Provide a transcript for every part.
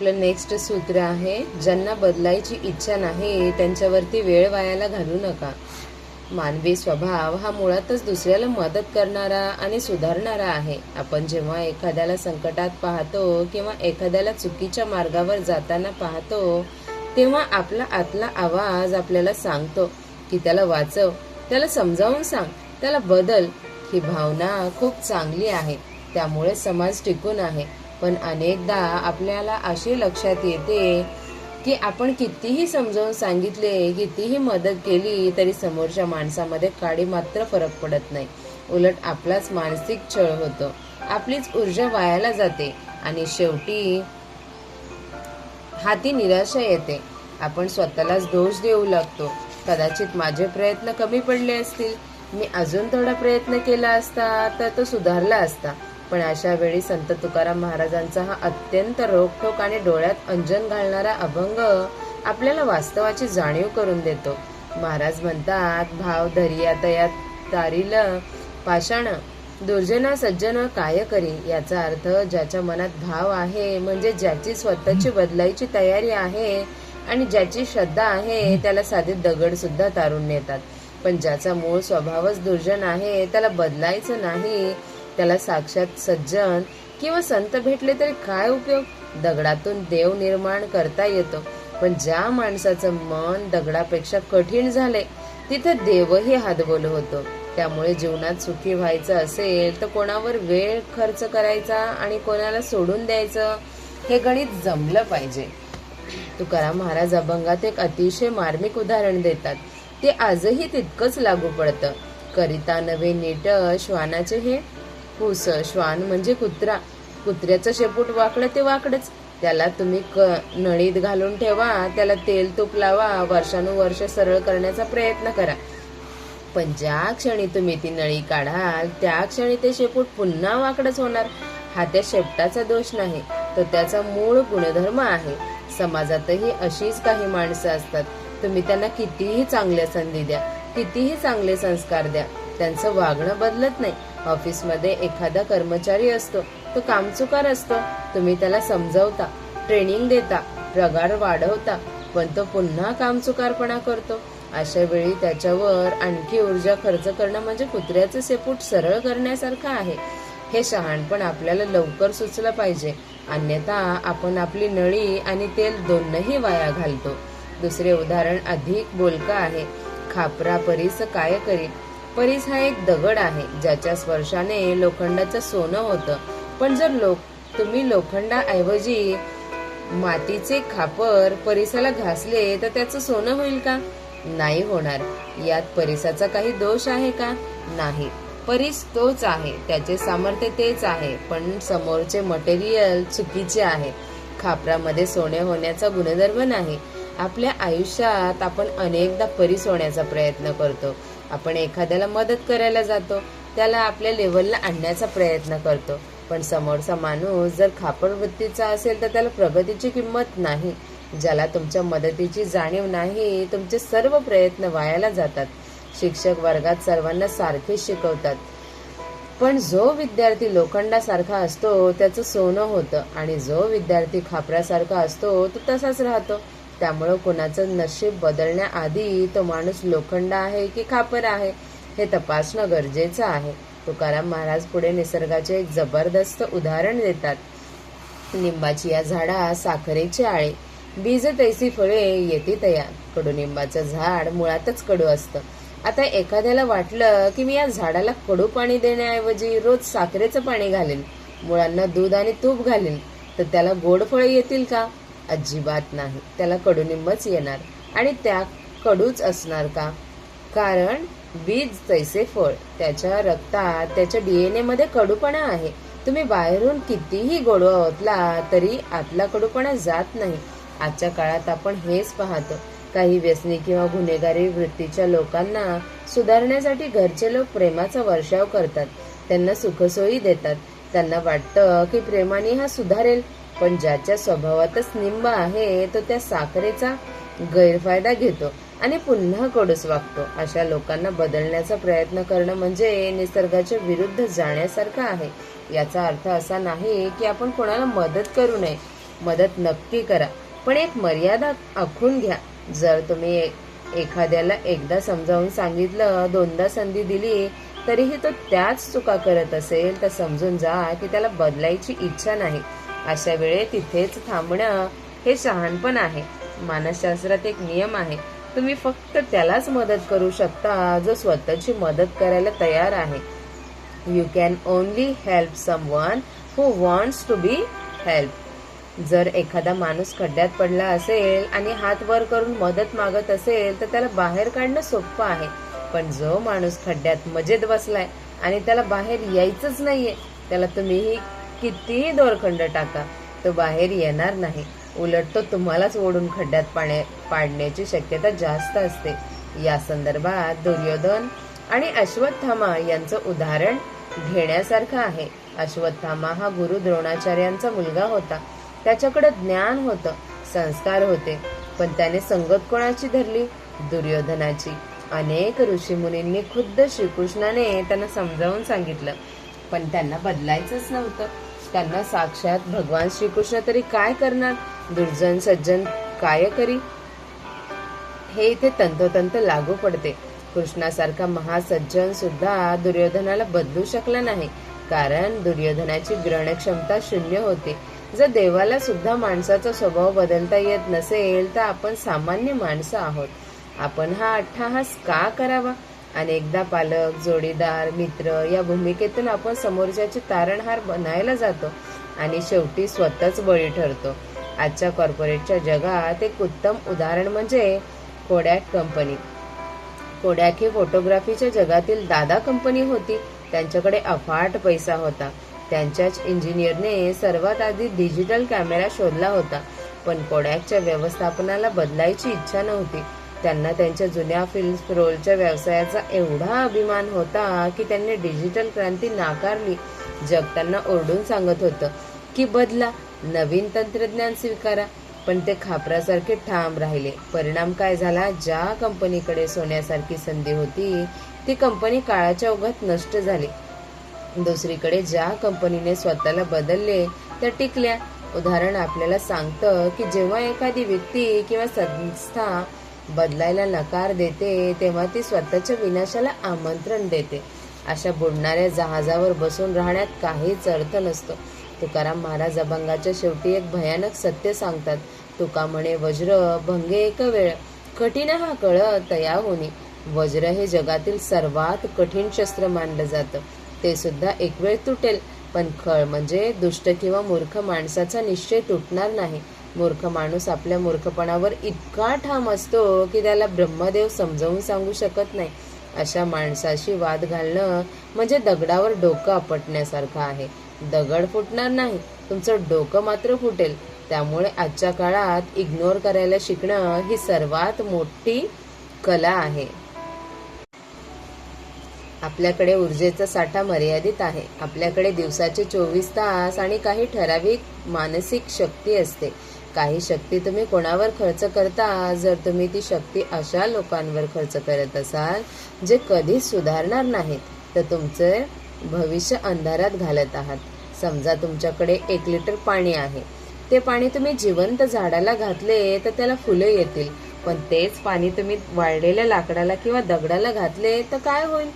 आपलं नेक्स्ट सूत्र आहे, ज्यांना बदलायची इच्छा नाही त्यांच्यावरती वेळ वायाला घालू नका. मानवी स्वभाव हा मुळातच दुसऱ्याला मदत करणारा आणि सुधारणारा आहे. आपण जेव्हा एखाद्याला संकटात पाहतो किंवा एखाद्याला चुकीच्या मार्गावर जाताना पाहतो तेव्हा आपला आतला आवाज आपल्याला सांगतो की त्याला वाचव, त्याला समजावून सांग, त्याला बदल. ही भावना खूप चांगली आहे, त्यामुळे समाज टिकून आहे. पण अनेकदा आपल्याला अशी लक्षात येते की आपण कितीही समजावून सांगितले, कितीही मदत केली तरी समोरच्या माणसामध्ये काडी मात्र फरक पडत नाही. उलट आपलाच मानसिक छळ होतो, आपलीच ऊर्जा वायाला जाते आणि शेवटी हाती निराशा येते. आपण स्वतःलाच दोष देऊ लागतो. कदाचित माझे प्रयत्न कमी पडले असतील, मी अजून थोडा प्रयत्न केला असता तर तो सुधारला असता. पण अशा वेळी संत तुकाराम महाराजांचा हा अत्यंत रोखठोक आणि डोळ्यात अंजन घालणारा अभंग आपल्याला वास्तवाची जाणीव करून देतो. महाराज म्हणतात, भाव धरिया तया तारील पाषाण, दुर्जना सज्जन काय करी. याचा अर्थ ज्याच्या मनात भाव आहे, म्हणजे ज्याची स्वतःची बदलायची तयारी आहे आणि ज्याची श्रद्धा आहे, त्याला साधे दगड सुद्धा तारून नेतात. पण ज्याचा मूळ स्वभावच दुर्जन आहे, त्याला बदलायचं नाही, त्याला साक्षात सज्जन किंवा संत भेटले तरी काय उपयोग. दगडातून देव निर्माण करता येतो, पण ज्या माणसाचं मन दगडापेक्षा कठीण झाले तिथे देवही हातबोल होतो. त्यामुळे जीवनात सुखी व्हायचं असेल तर कोणावर वेळ खर्च करायचा आणि कोणाला सोडून द्यायचं हे गणित जमलं पाहिजे. तुकाराम महाराज अभंगात एक अतिशय मार्मिक उदाहरण देतात. ते आजही तितकंच लागू पडतं. करिता नवे नीट श्वानाचे हे पूस. श्वान म्हणजे कुत्रा. कुत्र्याचं शेपूट वाकडं ते वाकडच. त्याला तुम्ही नळीत घालून ठेवा, त्याला तेल तूप लावा, वर्षानुवर्ष सरळ करण्याचा प्रयत्न करा. पण ज्या क्षणी तुम्ही ती नळी काढाल त्या क्षणी ते शेपूट पुन्हा वाकडच होणार. हा त्या शेपटाचा दोष नाही, तो त्याचा मूळ गुणधर्म आहे. समाजातही अशीच काही माणसं असतात. तुम्ही त्यांना कितीही चांगल्या संधी द्या, कितीही चांगले संस्कार द्या, त्यांचं वागणं बदलत नाही. ऑफिसमध्ये एखादा कर्मचारी असतो, तो कामचुकार असतो. तुम्ही त्याला समजावता, ट्रेनिंग देता, पगार वाढवता, पण तो पुन्हा कामचुकारपणा करतो. अशा वेळी त्याच्यावर आणखी ऊर्जा खर्च करणं म्हणजे कुत्र्याचं शेपूट सरळ करण्यासारखं आहे. हे शहाणपण आपल्याला लवकर सुचलं पाहिजे, अन्यथा आपण आपली नळी आणि तेल दोन्ही वाया घालतो. दुसरे उदाहरण अधिक बोलकं आहे. खापरा परीस काय करी. परीस हा एक दगड आहे, ज्याच्या स्पर्शाने लोखंडाचं सोनं होतं. पण जर तुम्ही लोखंडाऐवजी मातीचे खापर परिसाला घासले तर त्याचं सोनं होईल का? नाही होणार. यात परिसाचा काही दोष आहे का? नाही. परीस तोच आहे, त्याचे सामर्थ्य तेच आहे, पण समोरचे मटेरियल चुकीचे आहे. खापरामध्ये सोने होण्याचा गुणधर्म नाही. आपल्या आयुष्यात आपण अनेकदा परीस होण्याचा प्रयत्न करतो. आपण एखाद्याला मदत करायला जातो, त्याला आपल्या लेवलला आणण्याचा प्रयत्न करतो. पण समोरचा माणूस जर खापर वृत्तीचा असेल तर त्याला प्रगतीची किंमत नाही. ज्याला तुमच्या मदतीची जाणीव नाही, तुमचे सर्व प्रयत्न वायाला जातात. शिक्षक वर्गात सर्वांना सारखेच शिकवतात, पण जो विद्यार्थी लोखंडासारखा असतो त्याचं सोनं होतं आणि जो विद्यार्थी खापरासारखा असतो तो तसाच राहतो. त्यामुळं कुणाचं नशीब बदलण्याआधी तो माणूस लोखंड आहे की खापर आहे हे तपासणं गरजेचं आहे. तुकाराम महाराज पुढे निसर्गाचे एक जबरदस्त उदाहरण देतात. निंबाची या झाडा साखरेचे आळे, बीज तैसी फळे येती तया. कडुनिंबाचं झाड मुळातच कडू असतं. आता एखाद्याला वाटलं की मी या झाडाला कडू पाणी देण्याऐवजी रोज साखरेचं पाणी घालेन, मुळांना दूध आणि तूप घालेन, तर त्याला गोड फळे येतील का? अजिबात नाही. त्याला कडुनिंबच येणार आणि त्या कडूच असणार का? कारण बीज तैसे फळ. त्याच्या रक्तात, त्याच्या DNA मध्ये कडूपणा आहे. तुम्ही बाहेरून कितीही गोडवा ओतला तरी आतला कडूपणा जात नाही. आजच्या काळात आपण हेच पाहतो. काही व्यसनी किंवा गुन्हेगारी वृत्तीच्या लोकांना सुधारण्यासाठी घरचे लोक प्रेमाचा वर्षाव करतात, त्यांना सुखसोयी देतात. त्यांना वाटतं की प्रेमाने हा सुधारेल, पण ज्याच्या स्वभावातच निंब आहे तो त्या साखरेचा गैरफायदा घेतो आणि पुन्हा कडूस वागतो. अशा लोकांना बदलण्याचा प्रयत्न करणं म्हणजे निसर्गाच्या विरुद्ध जाण्यासारखं आहे. याचा अर्थ असा नाही की आपण कोणाला मदत करू नये, मदत नक्की करा, पण एक मर्यादा आखून घ्या. जर तुम्ही एखाद्याला एकदा समजावून सांगितलं, दोनदा संधी दिली, तरीही तो त्याच चुका करत असेल तर समजून जा की त्याला बदलायची इच्छा नाही. अशा वेळी तिथेच थांबणं हे शहाणपण आहे. मानसशास्त्रात एक नियम आहे, तुम्ही फक्त त्यालाच मदत करू शकता जो स्वतःची मदत करायला तयार आहे. You can only help someone who wants to be help. जर एखादा माणूस खड्ड्यात पडला असेल आणि हात वर करून मदत मागत असेल तर त्याला बाहेर काढणं सोपं आहे. पण जो माणूस खड्ड्यात मजेत बसलाय आणि त्याला बाहेर यायचंच नाहीये, त्याला तुम्हीही कितीही दोरखंड टाका, तो बाहेर येणार नाही. उलट तो तुम्हालाच ओढून खड्ड्यात पाडण्याची शक्यता जास्त असते. या संदर्भात दुर्योधन आणि अश्वत्थामा यांचं उदाहरण घेण्यासारखं आहे. अश्वत्थामा हा गुरु द्रोणाचार्यांचा मुलगा होता. त्याच्याकडे ज्ञान होतं, संस्कार होते, पण त्याने संगत कोणाची धरली? दुर्योधनाची. अनेक ऋषीमुनींनी खुद्द श्रीकृष्णाने त्यांना समजावून सांगितलं, पण त्यांना बदलायचंच नव्हतं. त्यांना साक्षात भगवान श्रीकृष्ण तरी काय करणार, दुर्जन सज्जन काय करी, हे इथे तंतोतंत लागू पडते. कृष्णासारखा महासज्जन सुद्धा दुर्योधनाला बदलू शकला नाही, कारण दुर्योधनाची ग्रहण क्षमता शून्य होती. जर देवाला सुद्धा माणसाचा स्वभाव बदलता येत नसेल तर आपण सामान्य माणसं आहोत. आपण हा अट्टहास का करावा? अनेकदा पालक, जोडीदार, मित्र या भूमिकेतून आपण समोरच्याचे तारणहार बनायला जातो आणि शेवटी स्वतःच बळी ठरतो. आजच्या कॉर्पोरेटच्या जगात एक उत्तम उदाहरण म्हणजे कोडॅक कंपनी. कोडॅक ही फोटोग्राफीच्या जगातील दादा कंपनी होती. त्यांच्याकडे अफाट पैसा होता. त्यांच्याच इंजिनियरने सर्वात आधी डिजिटल कॅमेरा शोधला होता. पण कोडॅकच्या व्यवस्थापनाला बदलायची इच्छा नव्हती. त्यांना त्यांच्या जुन्या फिल्म रोलच्या व्यवसायाचा एवढा अभिमान होता की त्यांनी डिजिटल क्रांती नाकारली. जग त्यांना ओरडून सांगत होतं की बदला, नवीन तंत्रज्ञान स्वीकारा, पण ते खापरासारखे ठाम राहिले. परिणाम काय झाला? ज्या कंपनीकडे सोन्यासारखी संधी होती ती कंपनी काळाच्या ओघात नष्ट झाली. दुसरीकडे ज्या कंपनीने स्वतःला बदलले त्या टिकल्या. उदाहरण आपल्याला सांगतं की जेव्हा एखादी व्यक्ती किंवा संस्था बदलायला नकार देते तेव्हा ती स्वतःच्या विनाशाला आमंत्रण देते. अशा बुडणाऱ्या जहाजावर बसून राहण्यात काहीच अर्थ नसतो. तुकाराम महाराज अभंगाच्या शेवटी एक भयानक सत्य सांगतात. तुका म्हणे वज्र भंगे एक वेळ, कठीण हा कळ तया होनी. वज्र हे जगातील सर्वात कठीण शस्त्र मानलं जातं. ते सुद्धा एक वेळ तुटेल, पण खळ म्हणजे दुष्ट किंवा मूर्ख माणसाचा निश्चय तुटणार नाही. मूर्ख माणूस आपल्या मूर्खपणावर इतका ठाम असतो की त्याला ब्रह्मदेव समजावून सांगू शकत नाही. अशा माणसाशी वाद घालणं म्हणजे दगडावर डोकं आपटण्यासारखं आहे. दगड फुटणार नाही, तुमचं डोकं मात्र फुटेल. त्यामुळे आजच्या काळात इग्नोर करायला शिकणं ही सर्वात मोठी कला आहे. आपल्याकडे ऊर्जेचा साठा मर्यादित आहे. आपल्याकडे दिवसाचे 24 तास आणि काही ठराविक मानसिक शक्ती असते. काही शक्ती तुम्ही कोणावर खर्च करता? जर तुम्ही ती शक्ती अशा लोकांवर खर्च करत असाल जे कधीच सुधारणार नाहीत, तर तुमचे भविष्य अंधारात घालत आहात. समजा तुमच्याकडे 1 लिटर पाणी आहे. ते पाणी तुम्ही जिवंत झाडाला घातले तर त्याला फुलं येतील, पण तेच पाणी तुम्ही वाळलेल्या लाकडाला किंवा दगडाला घातले तर काय होईल?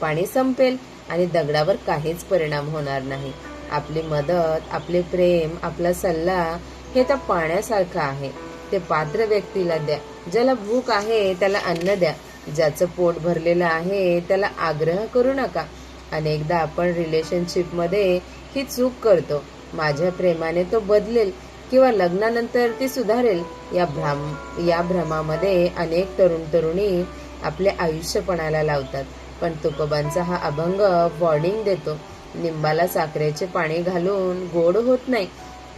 पाणी संपेल आणि दगडावर काहीच परिणाम होणार नाही. आपली मदत, आपले प्रेम, आपला सल्ला हे तर पाण्यासारखं आहे. ते पात्र व्यक्तीला द्या. ज्याला भूक आहे त्याला अन्न द्या. ज्याचं पोट भरलेलं आहे त्याला आग्रह करू नका. अनेकदा आपण रिलेशनशिपमध्ये ही चूक करतो. माझ्या प्रेमाने तो बदलेल किंवा लग्नानंतर ती सुधारेल या भ्रमामध्ये अनेक तरुणी आपले आयुष्य पणाला लावतात. पण तुकोबांचा हा अभंग वॉर्निंग देतो. लिंबाला साखरेचे पाणी घालून गोड होत नाही.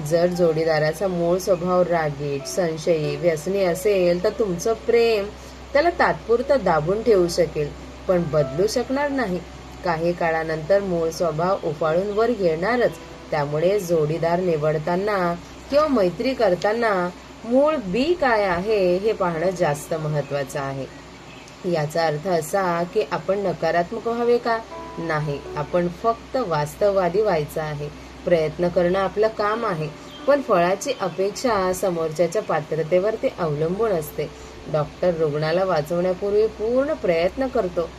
जर जोडीदाराचा मूळ स्वभाव रागीट, संशयी, व्यसनी असेल तर तुमचं प्रेम त्याला तात्पुरतं दाबून ठेवू शकेल, पण बदलू शकणार नाही. काही काळानंतर मूळ स्वभाव उफाळून वर येणारच. त्यामुळे जोडीदार निवडताना किंवा मैत्री करताना मूळ बी काय आहे हे पाहणं जास्त महत्वाचं आहे. याचा अर्थ असा की आपण नकारात्मक व्हावे का? नाही, आपण फक्त वास्तववादी व्हायचं आहे. प्रयत्न करणं आपलं काम आहे. पण फळाची अपेक्षा समोरच्याच्या पात्रतेवर ते अवलंबून असते. डॉक्टर रुग्णाला वाचवण्यापूर्वी पूर्ण प्रयत्न करतो,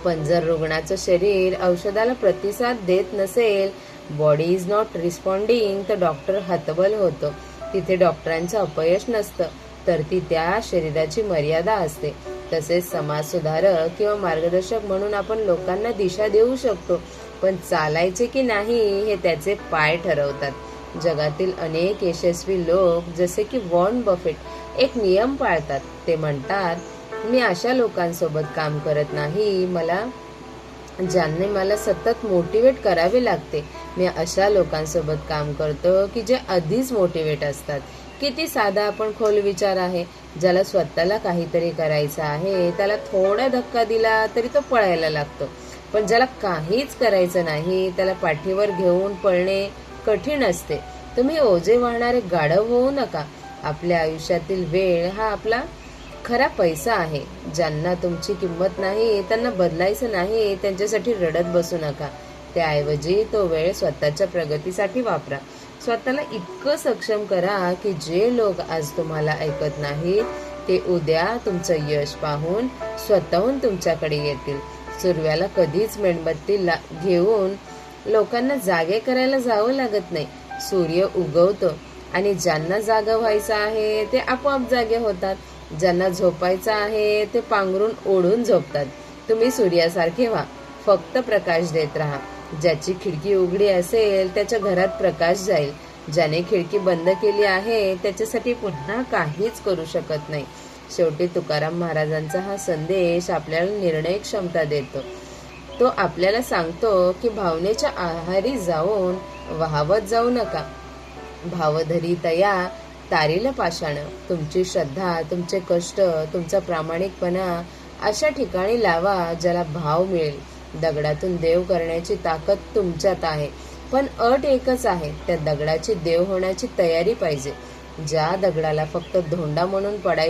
पण जर रुग्णाचं शरीर औषधाला प्रतिसाद देत नसेल, बॉडी इज नॉट रिस्पॉन्डिंग, तर डॉक्टर हतबल होतो. तिथे डॉक्टरांचं अपयश नसतं, तर ती त्या शरीराची मर्यादा असते. तसेच समाजसुधारक किंवा मार्गदर्शक म्हणून आपण लोकांना दिशा देऊ शकतो, पण चालायचे की नाही हे त्याचे पाय ठरवतात. जगातील अनेक यशस्वी लोक जसे की वॉर्न बफेट एक नियम पाळतात. ते म्हणतात, मी अशा लोकांसोबत काम करत नाही ज्यांनी मला सतत मोटिवेट करावे लागते. मी अशा लोकांसोबत काम करतो की जे आधीच मोटिवेट असतात. किती साधा आपण खोल विचार आहे. ज्याला स्वतःला काहीतरी करायचं आहे त्याला थोडा धक्का दिला तरी तो पळायला लागतो, पण ज्याला काहीच करायचं नाही त्याला पाठीवर घेऊन पळणे कठीण असते. तुम्ही ओझे वाहणारे गाढव होऊ नका. आपल्या आयुष्यातील वेळ हा आपला खरा पैसा आहे. ज्यांना तुमची किंमत नाही त्यांना बदलायचं नाही, त्यांच्यासाठी रडत बसू नका. त्याऐवजी तो वेळ स्वतःच्या प्रगतीसाठी वापरा. स्वतःला इतकं सक्षम करा की जे लोक आज तुम्हाला ऐकत नाहीत ते उद्या तुमचं यश पाहून स्वतःहून तुमच्याकडे येतील. सूर्याला कधीच मेणबत्ती घेऊन लोकांना जागे करायला जावं लागत नाही. सूर्य उगवतो आणि ज्यांना जागा व्हायचं आहे ते आपोआप जागे होतात. ज्यांना झोपायचं आहे ते पांघरून ओढून झोपतात. तुम्ही सूर्यासारखे व्हा, फक्त प्रकाश देत राहा. ज्याची खिडकी उघडी असेल त्याच्या घरात प्रकाश जाईल. ज्याने खिडकी बंद केली आहे त्याच्यासाठी पुन्हा काहीच करू शकत नाही. शेवटी तुकाराम महाराजांचा हा संदेश आपल्याला निर्णय क्षमता देतो. तो आपल्याला सांगतो की भावनेच्या आहारी जाऊन वाहवत जाऊ नका. भावधरी तया तारील पाषाण. तुमची श्रद्धा, तुमचे कष्ट, तुमचा प्रामाणिकपणा अशा ठिकाणी लावा ज्याला भाव मिळेल. दगडातून देव करण्याची ताकद तुमच्यात आहे, पण अट एकच आहे, त्या दगडाची देव होण्याची तयारी पाहिजे. ज्या दगडाला फक्त धोंडा म्हणून पडायचं